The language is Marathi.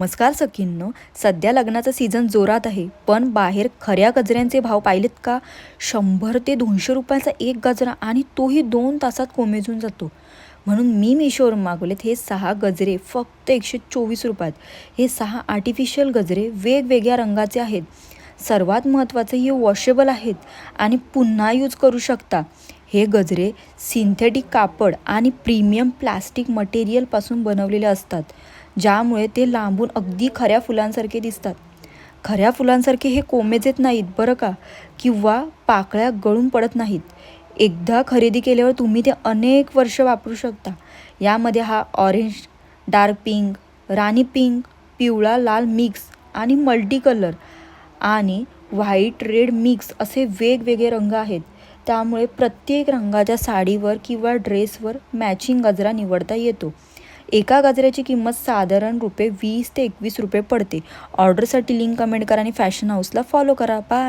नमस्कार सखींनो. सध्या लग्नाचा सीझन जोरात आहे, पण बाहेर खऱ्या गजऱ्यांचे भाव पाहिलेत का? 100 ते 200 रुपयाचा एक गजरा आणि तोही 2 तासात कोमेजून जातो. म्हणून मी मिशोवरून मागवलेत हे 6 गजरे फक्त 124 रुपयात. हे 6 आर्टिफिशियल गजरे वेगवेगळ्या रंगाचे आहेत. सर्वात महत्त्वाचं हे वॉशेबल आहेत आणि पुन्हा यूज करू शकता. हे गजरे सिंथेटिक कापड आणि प्रीमियम प्लास्टिक मटेरियलपासून बनवलेले असतात, ज्यामुळे ते लांबून अगदी खऱ्या फुलांसारखे दिसतात. खऱ्या फुलांसारखे हे कोमेजत नाहीत बरं का, किंवा पाकळ्या गळून पडत नाहीत. एकदा खरेदी केल्यावर तुम्ही ते अनेक वर्ष वापरू शकता. यामध्ये हा ऑरेंज, डार्क पिंक, राणी पिंक, पिवळा लाल मिक्स आणि मल्टी कलर आणि व्हाईट रेड मिक्स असे वेगवेगळे रंग आहेत. त्यामुळे प्रत्येक रंगाच्या साडीवर किंवा ड्रेसवर मॅचिंग गजरा निवडता येतो. एका गजऱ्याची किंमत साधारण ₹20 ते ₹21 पडते. ऑर्डरसाठी लिंक कमेंट करा आणि फॅशन हाऊसला फॉलो करा. बाय.